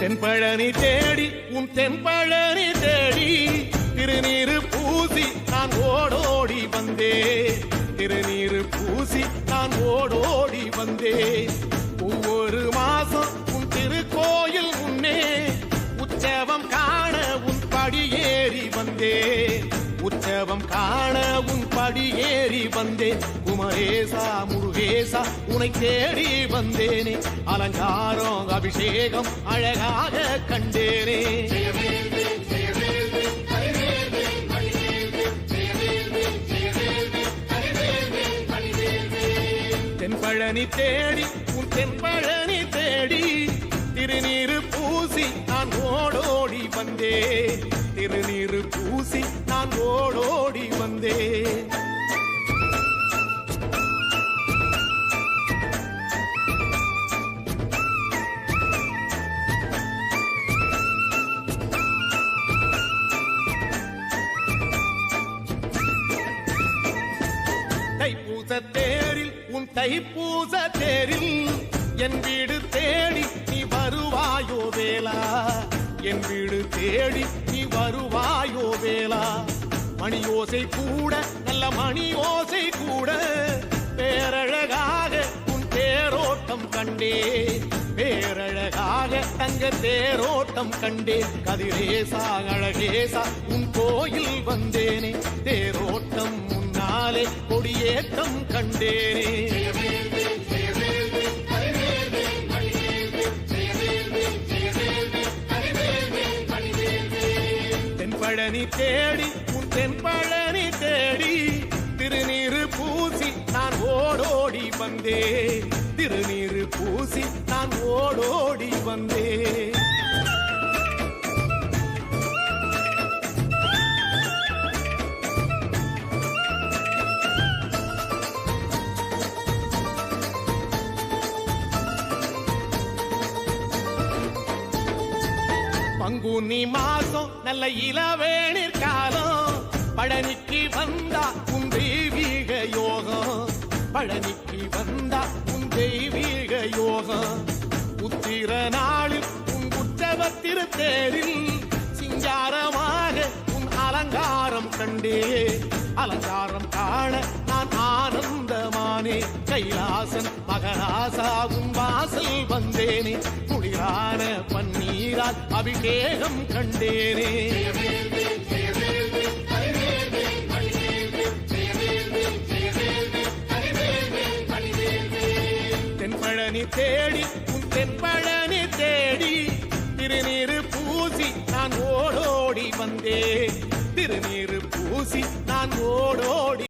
தென்பழனி தேடி உன் தென்பழனி தேடி திருநீரு பூசி நான் ஓடோடி வந்தே, திருநீரு பூசி நான் ஓடோடி வந்தே. ஒவ்வொரு மாசம் உன் திருக்கோயில் முன்னே உற்சவம் காண உன் படியேறி வந்தே, உற்சவம் காண உன் படியேறி வந்தே. குமரேசா முருகேசா உனை தேடி வந்தேனே, அலங்காரம் அபிஷேகம் அழகாக கண்டேனே. தென்பழனி தேடி உன் தென்பழனி தேடி திருநீரு பூசி நான் ஓடோடி வந்தே, திருநீரு பூசி நான் ஓடோடி வந்தே. தைப்பூச தேரில் உன் தைப்பூச தேரில் என் வீடு தேடி நீ வருவாயோ வேளா, என் வீடு தேடி நீ வருவாயோ வேளா. மணியோசை கூட நல்ல மணியோசை கூட பேரழகாக உன் தேரோட்டம் கண்டே, பேரழகாக தங்க தேரோட்டம் கண்டே. கதிரேசா அழகேசா உன் கோயில் வந்தேனே, தேரோட்டம் முன்னாலே கொடியேற்றம் கண்டேனே. தென்பழனி தேடி உன் தென்பழனி தேடி திருநீரு பூசி நான் ஓடோடி வந்தே, திருநீரு பூசி நான் ஓடோடி வந்தே. பங்குனி மாசம் நல்ல இளவேணிற் காலம், பழனிக்கு வந்தா உன் தெய்வீக யோகம், பழனிக்கு வந்தா உன் தெய்வீக யோகம். உத்திர நாளில் உன் உற்சவத்திரு தேரில் சிங்காரமாக உன் அலங்காரம் கண்டே, அலங்காரம் காண நான் ஆனந்தமானே. கைலாசன் மகராசா உன் வாசல் வந்தேனே, குளிரான பன்னீரால் அபிஷேகம் கண்டேனே. தென்பழனி தேடி உன் தென்பழனி தேடி திருநீரு பூசி நான் ஓடோடி வந்தே, திருநீரு பூசி